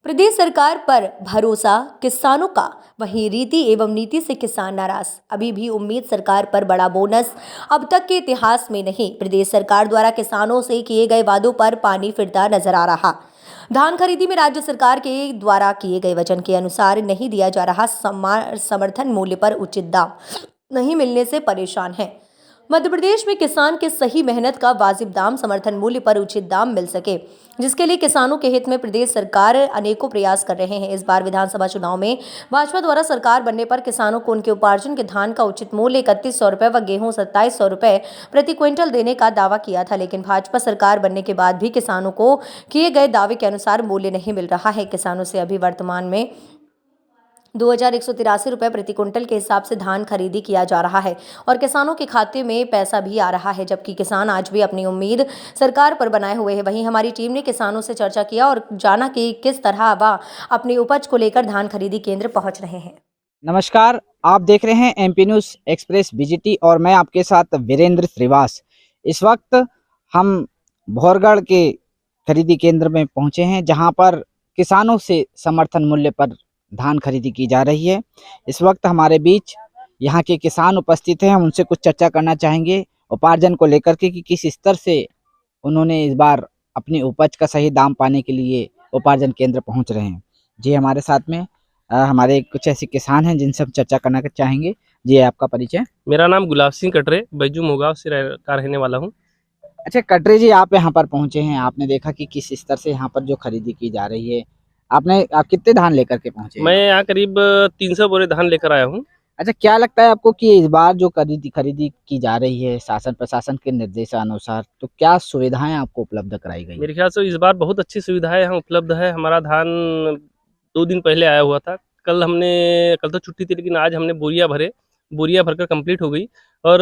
प्रदेश सरकार पर भरोसा किसानों का, वहीं रीति एवं नीति से किसान नाराज। अभी भी उम्मीद सरकार पर बड़ा बोनस अब तक के इतिहास में नहीं। प्रदेश सरकार द्वारा किसानों से किए गए वादों पर पानी फिरता नजर आ रहा। धान खरीदी में राज्य सरकार के द्वारा किए गए वचन के अनुसार नहीं दिया जा रहा समर्थन मूल्य पर उचित दाम नहीं मिलने से परेशान है। मध्य प्रदेश में किसान के सही मेहनत का वाजिब दाम, समर्थन मूल्य पर उचित दाम मिल सके, जिसके लिए किसानों के हित में प्रदेश सरकार अनेकों प्रयास कर रहे हैं। इस बार विधानसभा चुनाव में भाजपा द्वारा सरकार बनने पर किसानों को उनके उपार्जन के धान का उचित मूल्य 3100 रुपए व गेहूं 2700 रुपए प्रति क्विंटल देने का दावा किया था, लेकिन भाजपा सरकार बनने के बाद भी किसानों को किए गए दावे के अनुसार मूल्य नहीं मिल रहा है। किसानों से अभी वर्तमान में 2183 रुपए प्रति कुंटल के हिसाब से धान खरीदी किया जा रहा है और किसानों के खाते में पैसा भी आ रहा है, जबकि किसान आज भी अपनी उम्मीद सरकार पर बनाए हुए हैं। वहीं हमारी टीम ने किसानों से चर्चा किया और जाना कि किस तरह वह अपनी उपज को लेकर धान खरीदी केंद्र पहुंच रहे हैं। नमस्कार, आप देख रहे हैं एमपी न्यूज एक्सप्रेस बीजीटी और मैं आपके साथ वीरेंद्र श्रीवास। इस वक्त हम भोरगढ़ के खरीदी केंद्र में पहुंचे हैं, जहां पर किसानों से समर्थन मूल्य पर धान खरीदी की जा रही है। इस वक्त हमारे बीच यहाँ के किसान उपस्थित हैं। हम उनसे कुछ चर्चा करना चाहेंगे उपार्जन को लेकर के कि किस स्तर से उन्होंने इस बार अपनी उपज का सही दाम पाने के लिए उपार्जन केंद्र पहुँच रहे हैं। जी, हमारे साथ में हमारे कुछ ऐसे किसान हैं जिनसे हम चर्चा करना चाहेंगे। जी, आपका परिचय? मेरा नाम गुलाब सिंह कटरे बैजू मोगांव से का रहने वाला हूँ। अच्छा कटरे जी, आप यहाँ पर पहुँचे हैं, आपने देखा कि किस स्तर से यहाँ पर जो खरीदी की जा रही है। आप कितने धान लेकर के पहुँचे? मैं यहाँ करीब 300 बोरे धान लेकर आया हूँ। अच्छा, क्या लगता है आपको कि इस बार जो खरीदी की जा रही है शासन प्रशासन के निर्देशानुसार, तो क्या सुविधाएं आपको उपलब्ध कराई गई? मेरे ख्याल से इस बार बहुत अच्छी सुविधाएं यहाँ उपलब्ध है। हमारा धान 2 दिन पहले आया हुआ था। कल तो छुट्टी थी, लेकिन आज हमने बोरिया भरकर कंप्लीट हो गई। और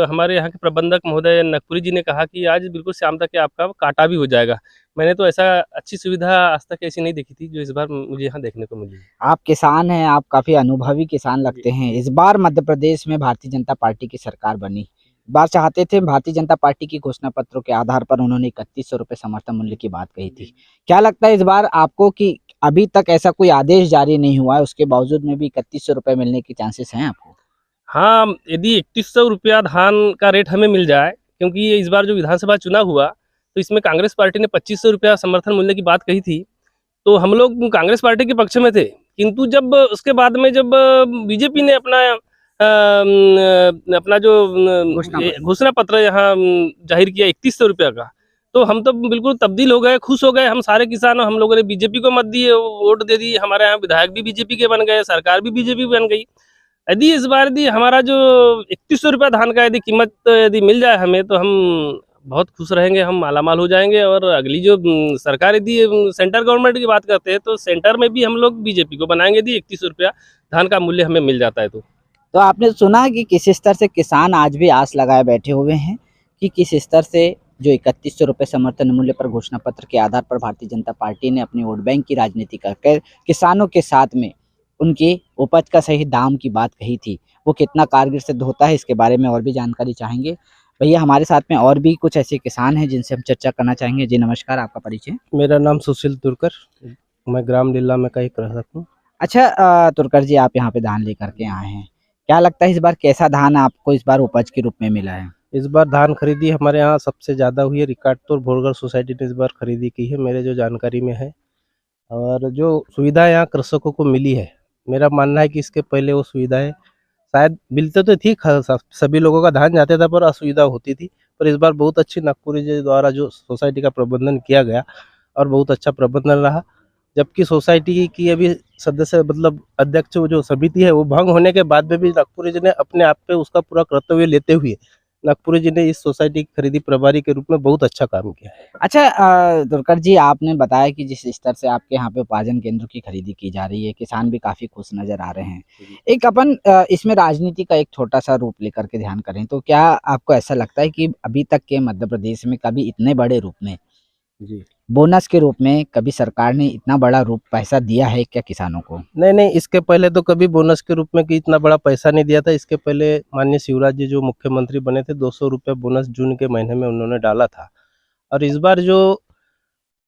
हमारे यहाँ के प्रबंधक महोदय नकपुरी जी ने कहा कि आज बिल्कुल शाम तक आपका काटा भी हो जाएगा। मैंने तो ऐसा अच्छी सुविधा आज तक ऐसी नहीं देखी थी जो इस बार मुझे यहाँ देखने को मिली। आप किसान हैं, आप काफी अनुभवी किसान लगते हैं। इस बार मध्य प्रदेश में भारतीय जनता पार्टी की सरकार बनी। इस बार चाहते थे, भारतीय जनता पार्टी की घोषणा पत्रों के आधार पर उन्होंने 3100 रुपए समर्थन मूल्य की बात कही थी। क्या लगता है इस बार आपको कि अभी तक ऐसा कोई आदेश जारी नहीं हुआ है, उसके बावजूद में भी 3100 रुपए मिलने के चांसेस हैं आपको? हाँ, यदि 3100 रुपया धान का रेट हमें मिल जाए, क्योंकि इस बार जो विधानसभा चुनाव हुआ तो इसमें कांग्रेस पार्टी ने 2500 रुपया समर्थन मूल्य की बात कही थी, तो हम लोग कांग्रेस पार्टी के पक्ष में थे। किंतु जब उसके बाद में जब बीजेपी ने अपना जो घोषणा पत्र यहाँ जाहिर किया 3100 रुपया का, तो हम तो बिल्कुल तब्दील हो गए, खुश हो गए। हम सारे किसान, हम लोगों ने बीजेपी को मत दिए, वोट दे दी। हमारे यहाँ विधायक भी बीजेपी के बन गए, सरकार भी बीजेपी बन गई। यदि इस बार यदि हमारा जो 3100 रुपया धान का यदि कीमत यदि मिल जाए हमें, तो हम बहुत खुश रहेंगे, हम मालामाल हो जाएंगे। और अगली जो सरकार यदि सेंटर गवर्नमेंट की बात करते हैं, तो सेंटर में भी हम लोग बीजेपी को बनाएंगे यदि 3100 रुपया धान का मूल्य हमें मिल जाता है। तो आपने सुना कि किस स्तर से किसान आज भी आस लगाए बैठे हुए हैं कि किस स्तर से जो 3100 रुपए समर्थन मूल्य पर घोषणा पत्र के आधार पर भारतीय जनता पार्टी ने अपनी वोट बैंक की राजनीति करके किसानों के साथ में उनकी उपज का सही दाम की बात कही थी, वो कितना कारगर सिद्ध होता है, इसके बारे में और भी जानकारी चाहेंगे। भैया, हमारे साथ में और भी कुछ ऐसे किसान हैं जिनसे हम चर्चा करना चाहेंगे। जी नमस्कार, आपका परिचय? मेरा नाम सुशील तुर्कर, मैं ग्राम लीला में का एक रह सकता हूँ। अच्छा तुर्कर जी, आप यहाँ पे धान लेकर के आए हैं, क्या लगता है इस बार कैसा धान आपको इस बार उपज के रूप में मिला है? इस बार धान खरीदी हमारे यहाँ सबसे ज़्यादा हुई है। रिकार्डतौर भोरगढ़ सोसाइटी ने इस बार खरीदी की है, मेरे जो जानकारी में है। और जो सुविधा यहाँ कृषकों को मिली है, मेरा मानना है कि इसके पहले वो सुविधाएं शायद मिलते तो थी, सभी लोगों का धान जाता था, पर असुविधा होती थी। पर इस बार बहुत अच्छी नागपुरी जी द्वारा जो सोसाइटी का प्रबंधन किया गया और बहुत अच्छा प्रबंधन रहा। जबकि सोसाइटी की अभी सदस्य मतलब अध्यक्ष जो समिति है, वो भंग होने के बाद में भी नागपुरी जी ने अपने आप पे उसका पूरा कर्तव्य लेते हुए नागपुरी जी ने इस सोसाइटी की खरीदी प्रभारी के रूप में बहुत अच्छा काम किया है। अच्छा दुर्कर जी, आपने बताया कि जिस स्तर से आपके यहाँ पे उपार्जन केंद्र की खरीदी की जा रही है, किसान भी काफी खुश नजर आ रहे हैं। एक अपन इसमें राजनीति का एक छोटा सा रूप लेकर के ध्यान करें, तो क्या आपको ऐसा लगता है कि अभी तक के मध्य प्रदेश में कभी इतने बड़े रूप में जी बोनस के रूप में कभी सरकार ने इतना बड़ा रूप पैसा दिया है क्या किसानों को? नहीं, इसके पहले तो कभी बोनस के रूप में कि इतना बड़ा पैसा नहीं दिया था। इसके पहले माननीय शिवराज जी जो मुख्यमंत्री बने थे, 200 रुपये बोनस जून के महीने में उन्होंने डाला था। और इस बार जो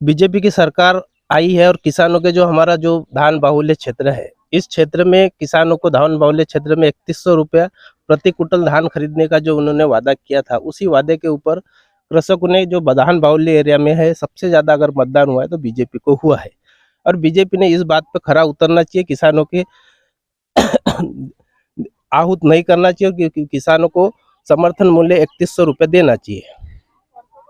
बीजेपी की सरकार आई है। और किसानों के जो हमारा जो धान बाहुल्य क्षेत्र है, इस क्षेत्र में किसानों को धान बाहुल्य क्षेत्र में 3100 रुपया प्रति कुंटल धान खरीदने का जो उन्होंने वादा किया था, उसी वादे के ऊपर कृषकों ने जो धान बाहुल्य एरिया में है, सबसे ज्यादा अगर मतदान हुआ है तो बीजेपी को हुआ है। और बीजेपी ने इस बात पर खरा उतरना चाहिए, किसानों के आहूत नहीं करना चाहिए, क्योंकि किसानों को समर्थन मूल्य 3100 रुपये देना चाहिए।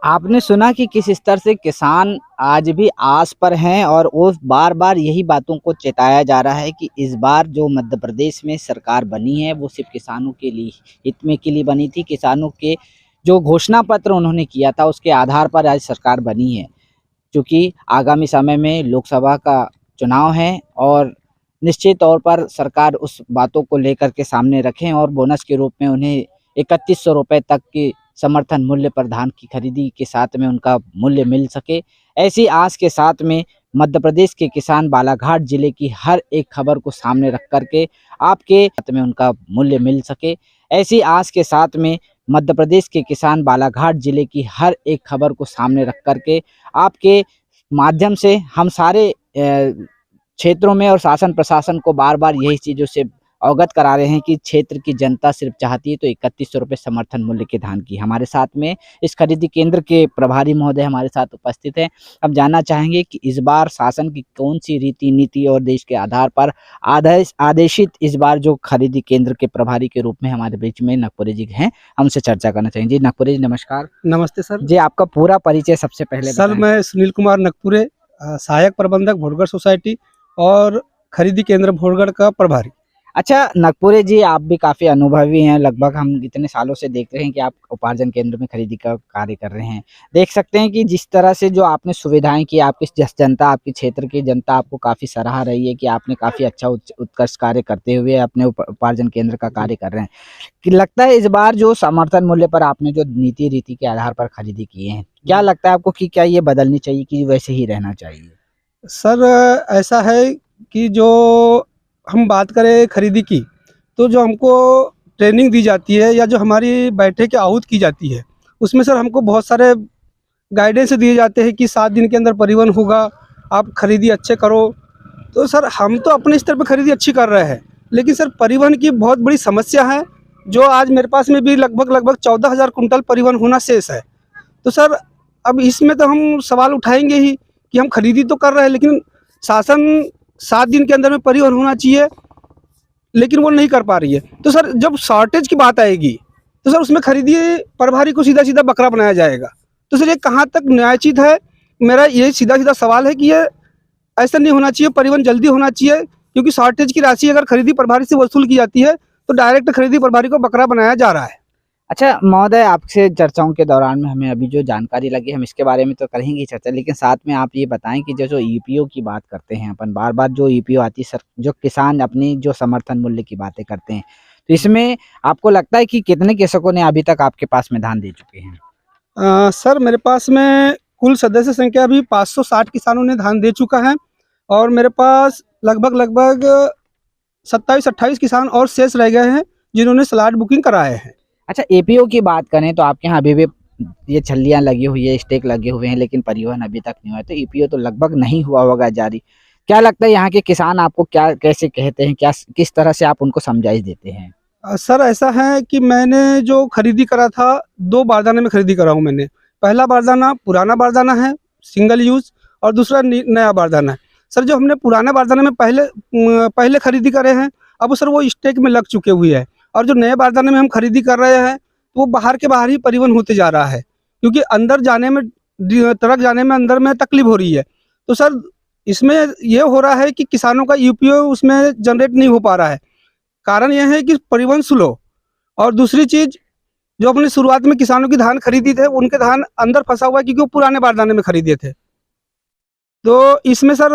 आपने सुना कि किस स्तर से किसान आज भी आस पर हैं और वो बार बार यही बातों को चेताया जा रहा है कि इस बार जो मध्य प्रदेश में सरकार बनी है वो सिर्फ किसानों के लिए हित में के लिए बनी थी। किसानों के जो घोषणा पत्र उन्होंने किया था उसके आधार पर आज सरकार बनी है। क्योंकि आगामी समय में लोकसभा का चुनाव है और निश्चित तौर पर सरकार उस बातों को लेकर के सामने रखें और बोनस के रूप में उन्हें 3100 रुपये तक की समर्थन मूल्य पर धान की खरीदी के साथ में उनका मूल्य मिल सके। ऐसी आस के साथ में मध्य प्रदेश के किसान बालाघाट जिले की हर एक खबर को सामने रख करके आपके साथ में उनका मूल्य मिल सके। ऐसी आस के साथ में मध्य प्रदेश के किसान बालाघाट जिले की हर एक खबर को सामने रख करके आपके माध्यम से हम सारे क्षेत्रों में और शासन प्रशासन को बार बार यही चीज़ों से अवगत करा रहे हैं कि क्षेत्र की जनता सिर्फ चाहती है तो 3100 रुपये समर्थन मूल्य के धान की। हमारे साथ में इस खरीदी केंद्र के प्रभारी महोदय हमारे साथ उपस्थित हैं। अब जानना चाहेंगे कि इस बार शासन की कौन सी रीति नीति और देश के आधार पर आदेशित इस बार जो खरीदी केंद्र के प्रभारी के रूप में हमारे बीच में नकपुरे जी हैं, हमसे चर्चा करना चाहेंगे। जी नकपुरे जी नमस्कार। नमस्ते सर। जी आपका पूरा परिचय सबसे पहले सर बताएं। मैं सुनील कुमार नकपुरे, सहायक प्रबंधक भोरगढ़ सोसाइटी और खरीदी केंद्र भोरगढ़ का प्रभारी। अच्छा नकपुरे जी, आप भी काफ़ी अनुभवी हैं, लगभग हम इतने सालों से देख रहे हैं कि आप उपार्जन केंद्र में खरीदी का कार्य कर रहे हैं। देख सकते हैं कि जिस तरह से जो आपने सुविधाएं की, आपकी जनता, आपके क्षेत्र की जनता आपको काफ़ी सराह रही है कि आपने काफ़ी अच्छा उत्कृष्ट कार्य करते हुए अपने उपार्जन केंद्र का कार्य कर रहे हैं। कि लगता है इस बार जो समर्थन मूल्य पर आपने जो नीति रीति के आधार पर खरीदी किए हैं, क्या लगता है आपको कि क्या ये बदलनी चाहिए कि वैसे ही रहना चाहिए? सर ऐसा है कि जो हम बात करें खरीदी की, तो जो हमको ट्रेनिंग दी जाती है या जो हमारी बैठक आहूत की जाती है, उसमें सर हमको बहुत सारे गाइडेंस दिए जाते हैं कि 7 दिन के अंदर परिवहन होगा, आप खरीदी अच्छे करो। तो सर हम तो अपने स्तर पर खरीदी अच्छी कर रहे हैं, लेकिन सर परिवहन की बहुत बड़ी समस्या है। जो आज मेरे पास में भी लगभग 14,000 कुंटल परिवहन होना शेष है। तो सर अब इसमें तो हम सवाल उठाएंगे ही कि हम खरीदी तो कर रहे हैं, लेकिन शासन 7 दिन के अंदर में परिवहन होना चाहिए, लेकिन वो नहीं कर पा रही है। तो सर जब शॉर्टेज की बात आएगी तो सर उसमें खरीदी प्रभारी को सीधा सीधा बकरा बनाया जाएगा। तो सर ये कहाँ तक न्यायोचित है? मेरा ये सीधा सीधा सवाल है कि ये ऐसा नहीं होना चाहिए, परिवहन जल्दी होना चाहिए, क्योंकि शॉर्टेज की राशि अगर खरीदी प्रभारी से वसूल की जाती है तो डायरेक्ट खरीदी प्रभारी को बकरा बनाया जा रहा है। अच्छा महोदय, आपसे चर्चाओं के दौरान में हमें अभी जो जानकारी लगी हम इसके बारे में तो करेंगे ही चर्चा, लेकिन साथ में आप ये बताएं कि जो ईपीओ की बात करते हैं अपन बार बार, जो ईपीओ आती है सर, जो किसान अपनी जो समर्थन मूल्य की बातें करते हैं, तो इसमें आपको लगता है कि कितने कृषकों ने अभी तक आपके पास में धान दे चुके हैं? सर मेरे पास में कुल सदस्य संख्या भी 560 किसानों ने धान दे चुका है और मेरे पास लगभग 27-28 किसान और शेष रह गए हैं जिन्होंने स्लॉट बुकिंग कराए हैं। अच्छा एपीओ की बात करें तो आपके यहाँ अभी भी ये छल्लियाँ लगी हुई है, स्टेक लगे हुए हैं, लेकिन परिवहन अभी तक नहीं हुआ, तो ईपीओ तो लगभग नहीं हुआ होगा जारी। क्या लगता है यहाँ के किसान आपको क्या कैसे कहते हैं, क्या किस तरह से आप उनको समझाइश देते हैं? सर ऐसा है कि मैंने जो खरीदी करा था 2 बारदाने में खरीदी करा हूँ मैंने। पहला बारदाना पुराना बारदाना है सिंगल यूज, और दूसरा नया बारदाना है। सर जो हमने पुराना बारदाना में पहले खरीदी करे हैं, अब सर वो स्टेक में लग चुके हुए हैं, और जो नए बारदाने में हम खरीदी कर रहे हैं वो बाहर के बाहर ही परिवहन होते जा रहा है, क्योंकि अंदर जाने में ट्रक जाने में अंदर में तकलीफ हो रही है। तो सर इसमें ये हो रहा है कि किसानों का यूपीओ उसमें जनरेट नहीं हो पा रहा है। कारण यह है कि परिवहन स्लो, और दूसरी चीज़ जो अपने शुरुआत में किसानों की धान खरीदी थे उनके धान अंदर फंसा हुआ है, क्योंकि वो पुराने बारदाने में खरीदे थे। तो इसमें सर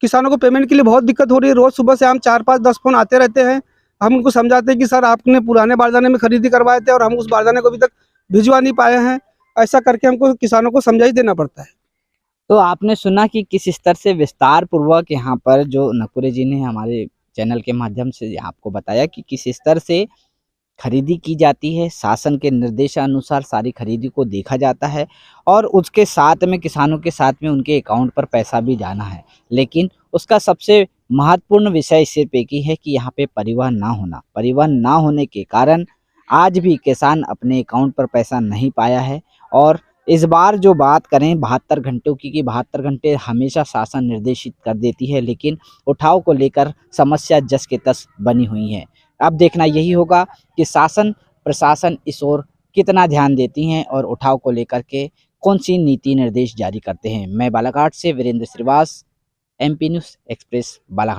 किसानों को पेमेंट के लिए बहुत दिक्कत हो रही है। रोज़ सुबह से हम 4-5-10 फ़ोन आते रहते हैं। हम उनको समझाते हैं कि सर आपने पुराने बारदाने में खरीदी करवाए थे और हम उस बारदाने को अभी तक भिजवा नहीं पाए हैं। ऐसा करके हमको किसानों को समझाइश देना पड़ता है। तो आपने सुना कि किस स्तर से विस्तार पूर्वक यहाँ पर जो नकपुरे जी ने हमारे चैनल के माध्यम से आपको बताया कि किस स्तर से खरीदी की जाती है, शासन के निर्देशानुसार सारी खरीदी को देखा जाता है और उसके साथ में किसानों के साथ में उनके अकाउंट पर पैसा भी जाना है। लेकिन उसका सबसे महत्वपूर्ण विषय सिर्फ एक ही है कि यहाँ पे परिवहन ना होने के कारण आज भी किसान अपने अकाउंट पर पैसा नहीं पाया है। और इस बार जो बात करें 72 घंटों की, कि 72 घंटे हमेशा शासन निर्देशित कर देती है, लेकिन उठाव को लेकर समस्या जस के तस बनी हुई है। अब देखना यही होगा कि शासन प्रशासन इस ओर कितना ध्यान देती हैं और उठाव को लेकर के कौन सी नीति निर्देश जारी करते हैं। मैं बालाघाट से Virendra Shrivas, MP News Express Balaghat.